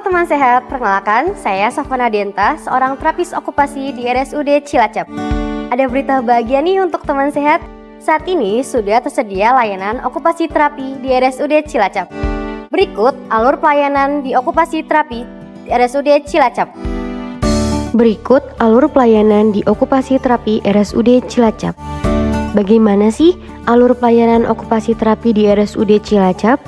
teman sehat, perkenalkan saya Safana Denta, seorang terapis okupasi di RSUD Cilacap. Ada berita bahagia nih untuk teman sehat. Saat ini sudah tersedia layanan okupasi terapi di RSUD Cilacap. Berikut alur pelayanan di okupasi terapi di RSUD Cilacap. Berikut alur pelayanan di okupasi terapi RSUD Cilacap. Bagaimana sih alur pelayanan okupasi terapi di RSUD Cilacap?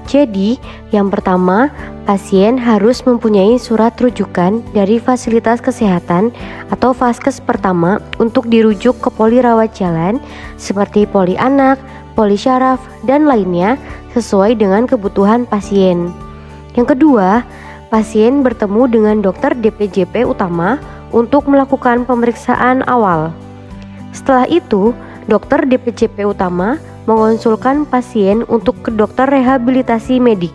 Jadi, yang pertama, pasien harus mempunyai surat rujukan dari fasilitas kesehatan atau Vaskes pertama untuk dirujuk ke poli rawat jalan seperti poli anak, poli syaraf, dan lainnya sesuai dengan kebutuhan pasien. Yang kedua, pasien bertemu dengan dokter DPJP utama untuk melakukan pemeriksaan awal. Setelah itu, dokter DPJP utama mengonsulkan pasien untuk ke dokter rehabilitasi medik.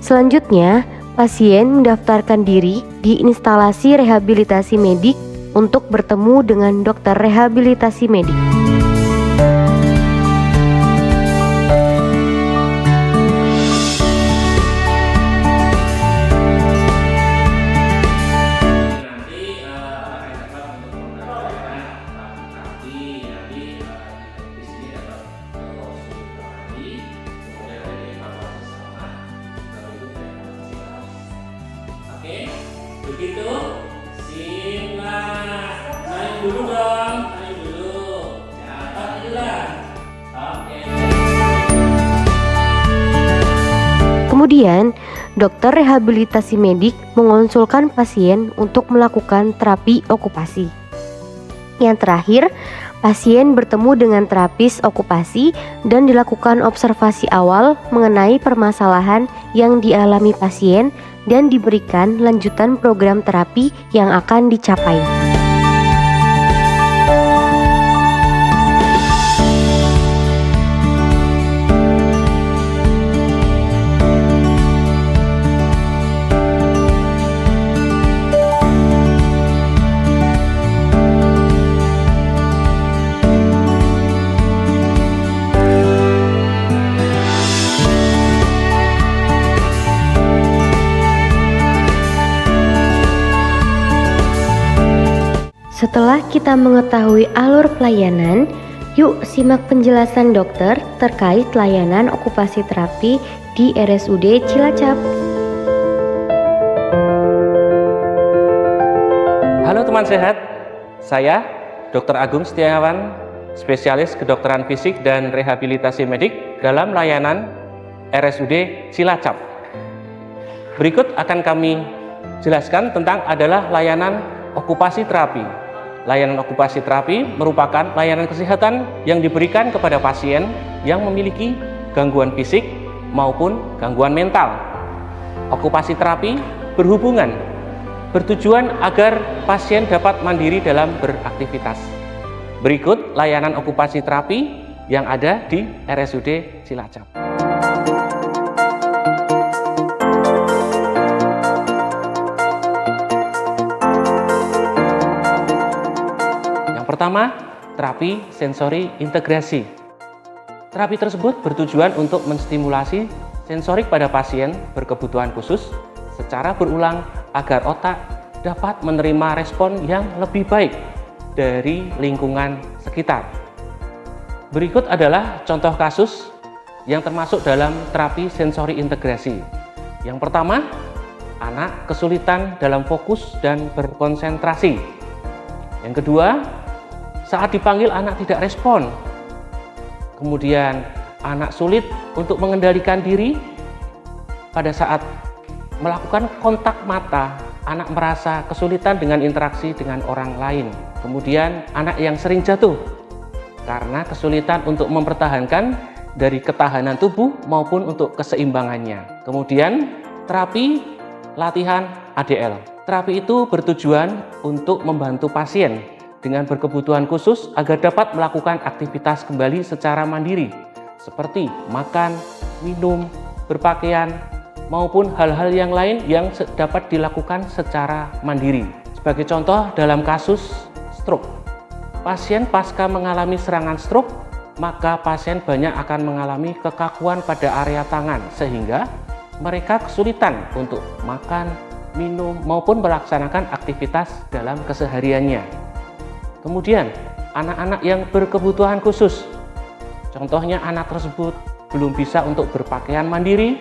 Selanjutnya, pasien mendaftarkan diri di instalasi rehabilitasi medik untuk bertemu dengan dokter rehabilitasi medik. Oke, begitu. Simak. Saling dulu dong, saling dulu. Catat jelas. Oke. Kemudian, dokter rehabilitasi medik mengonsulkan pasien untuk melakukan terapi okupasi. Yang terakhir, pasien bertemu dengan terapis okupasi dan dilakukan observasi awal mengenai permasalahan yang dialami pasien dan diberikan lanjutan program terapi yang akan dicapai. Setelah kita mengetahui alur pelayanan, yuk simak penjelasan dokter terkait layanan okupasi terapi di RSUD Cilacap. Halo teman sehat, saya Dr. Agung Setiawan, spesialis kedokteran fisik dan rehabilitasi medik dalam layanan RSUD Cilacap. Berikut akan kami jelaskan tentang adalah layanan okupasi terapi. Layanan okupasi terapi merupakan layanan kesehatan yang diberikan kepada pasien yang memiliki gangguan fisik maupun gangguan mental. Okupasi terapi bertujuan agar pasien dapat mandiri dalam beraktivitas. Berikut layanan okupasi terapi yang ada di RSUD Cilacap. Pertama, terapi sensori integrasi. Terapi tersebut bertujuan untuk menstimulasi sensorik pada pasien berkebutuhan khusus secara berulang agar otak dapat menerima respon yang lebih baik dari lingkungan sekitar. Berikut adalah contoh kasus yang termasuk dalam terapi sensori integrasi. Yang pertama, anak kesulitan dalam fokus dan berkonsentrasi. Yang kedua, saat dipanggil anak tidak respon. Kemudian anak sulit untuk mengendalikan diri pada saat melakukan kontak mata. Anak merasa kesulitan dengan interaksi dengan orang lain. Kemudian anak yang sering jatuh karena kesulitan untuk mempertahankan dari ketahanan tubuh maupun untuk keseimbangannya. Kemudian terapi latihan ADL. Terapi itu bertujuan untuk membantu pasien dengan berkebutuhan khusus agar dapat melakukan aktivitas kembali secara mandiri seperti makan, minum, berpakaian, maupun hal-hal yang lain yang dapat dilakukan secara mandiri. Sebagai contoh dalam kasus stroke, pasien pasca mengalami serangan stroke, maka pasien banyak akan mengalami kekakuan pada area tangan sehingga mereka kesulitan untuk makan, minum, maupun melaksanakan aktivitas dalam kesehariannya. Kemudian, anak-anak yang berkebutuhan khusus, contohnya anak tersebut belum bisa untuk berpakaian mandiri,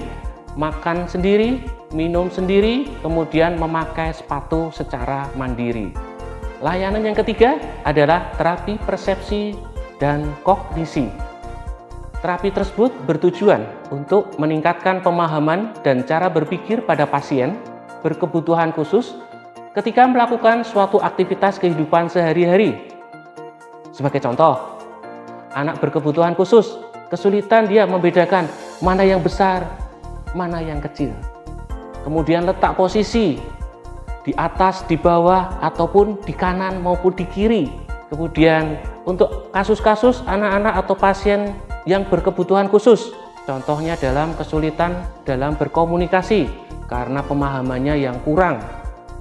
makan sendiri, minum sendiri, kemudian memakai sepatu secara mandiri. Layanan yang ketiga adalah terapi persepsi dan kognisi. Terapi tersebut bertujuan untuk meningkatkan pemahaman dan cara berpikir pada pasien berkebutuhan khusus ketika melakukan suatu aktivitas kehidupan sehari-hari. Sebagai contoh, anak berkebutuhan khusus kesulitan dia membedakan mana yang besar, mana yang kecil. Kemudian letak posisi di atas, di bawah, ataupun di kanan maupun di kiri. Kemudian untuk kasus-kasus anak-anak atau pasien yang berkebutuhan khusus, contohnya dalam kesulitan dalam berkomunikasi karena pemahamannya yang kurang.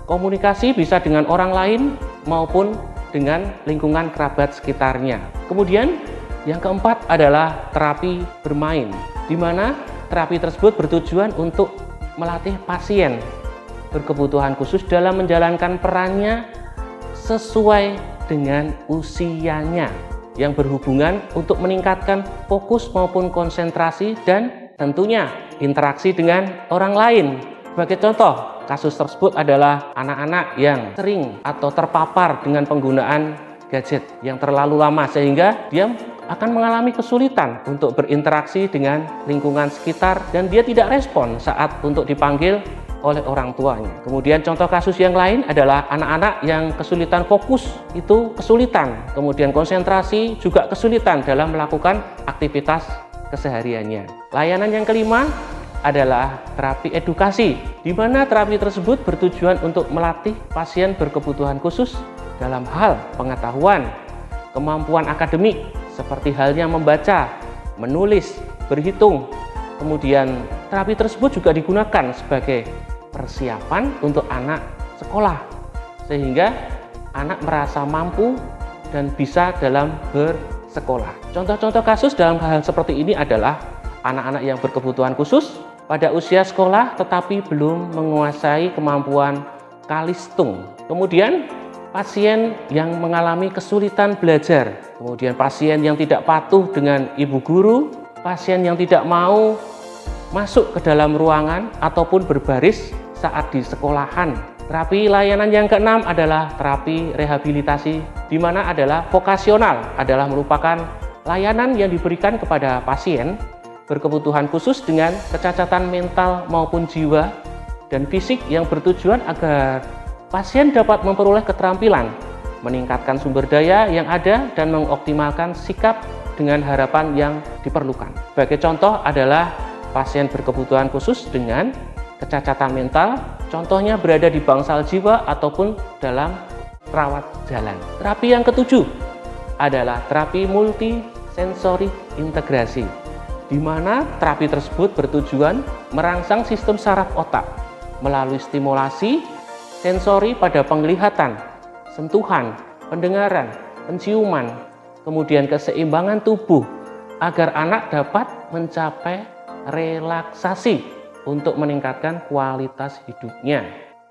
Komunikasi bisa dengan orang lain maupun dengan lingkungan kerabat sekitarnya. Kemudian yang keempat adalah terapi bermain, di mana terapi tersebut bertujuan untuk melatih pasien berkebutuhan khusus dalam menjalankan perannya sesuai dengan usianya, yang berhubungan untuk meningkatkan fokus maupun konsentrasi dan tentunya interaksi dengan orang lain. Sebagai contoh, kasus tersebut adalah anak-anak yang sering atau terpapar dengan penggunaan gadget yang terlalu lama sehingga dia akan mengalami kesulitan untuk berinteraksi dengan lingkungan sekitar dan dia tidak respon saat untuk dipanggil oleh orang tuanya. Kemudian contoh kasus yang lain adalah anak-anak yang kesulitan fokus, itu kesulitan, kemudian konsentrasi juga kesulitan dalam melakukan aktivitas kesehariannya. Layanan yang kelima adalah terapi edukasi, di mana terapi tersebut bertujuan untuk melatih pasien berkebutuhan khusus dalam hal pengetahuan, kemampuan akademik, seperti halnya membaca, menulis, berhitung. Kemudian terapi tersebut juga digunakan sebagai persiapan untuk anak sekolah, sehingga anak merasa mampu dan bisa dalam bersekolah. Contoh-contoh kasus dalam hal seperti ini adalah anak-anak yang berkebutuhan khusus pada usia sekolah tetapi belum menguasai kemampuan kalistung. Kemudian pasien yang mengalami kesulitan belajar, kemudian pasien yang tidak patuh dengan ibu guru, pasien yang tidak mau masuk ke dalam ruangan ataupun berbaris saat di sekolahan. Terapi layanan yang keenam adalah terapi rehabilitasi, di mana adalah vokasional, adalah merupakan layanan yang diberikan kepada pasien berkebutuhan khusus dengan kecacatan mental maupun jiwa dan fisik yang bertujuan agar pasien dapat memperoleh keterampilan, meningkatkan sumber daya yang ada dan mengoptimalkan sikap dengan harapan yang diperlukan. Sebagai contoh adalah pasien berkebutuhan khusus dengan kecacatan mental, contohnya berada di bangsal jiwa ataupun dalam rawat jalan. Terapi yang ketujuh adalah terapi multisensori integrasi, di mana terapi tersebut bertujuan merangsang sistem saraf otak melalui stimulasi sensori pada penglihatan, sentuhan, pendengaran, penciuman, kemudian keseimbangan tubuh agar anak dapat mencapai relaksasi untuk meningkatkan kualitas hidupnya.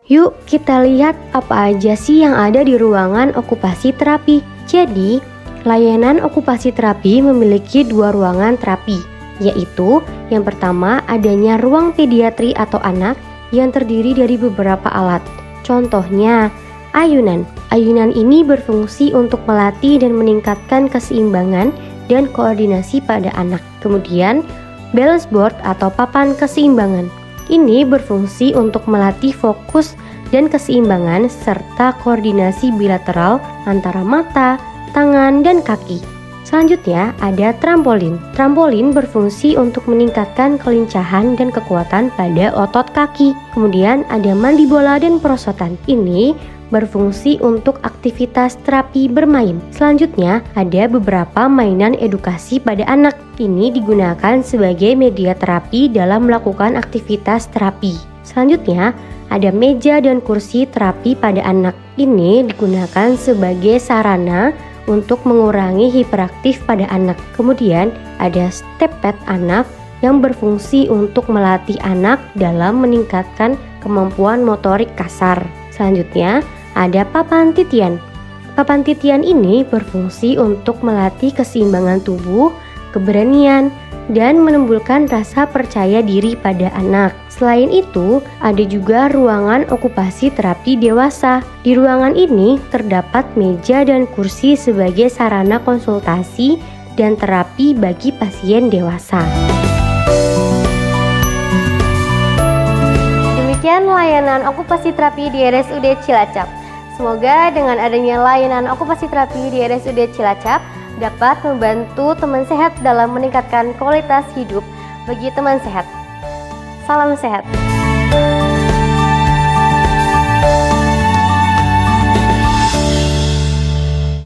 Yuk kita lihat apa aja sih yang ada di ruangan okupasi terapi. Jadi, layanan okupasi terapi memiliki dua ruangan terapi, yaitu yang pertama adanya ruang pediatri atau anak yang terdiri dari beberapa alat. Contohnya, ayunan. Ayunan ini berfungsi untuk melatih dan meningkatkan keseimbangan dan koordinasi pada anak. Kemudian, balance board atau papan keseimbangan. Ini berfungsi untuk melatih fokus dan keseimbangan serta koordinasi bilateral antara mata, tangan, dan kaki. Selanjutnya ada trampolin. Trampolin berfungsi untuk meningkatkan kelincahan dan kekuatan pada otot kaki. Kemudian ada mandibola dan perosotan. Ini berfungsi untuk aktivitas terapi bermain. Selanjutnya, ada beberapa mainan edukasi pada anak. Ini digunakan sebagai media terapi dalam melakukan aktivitas terapi. Selanjutnya, ada meja dan kursi terapi pada anak. Ini digunakan sebagai sarana untuk mengurangi hiperaktif pada anak. Kemudian, ada step pad anak yang berfungsi untuk melatih anak dalam meningkatkan kemampuan motorik kasar. Selanjutnya, ada papan titian. Papan titian ini berfungsi untuk melatih keseimbangan tubuh, keberanian, dan menimbulkan rasa percaya diri pada anak. Selain itu, ada juga ruangan okupasi terapi dewasa. Di ruangan ini terdapat meja dan kursi sebagai sarana konsultasi dan terapi bagi pasien dewasa. Demikian layanan okupasi terapi di RSUD Cilacap. Semoga dengan adanya layanan okupasi terapi di RSUD Cilacap dapat membantu teman sehat dalam meningkatkan kualitas hidup bagi teman sehat. Salam sehat.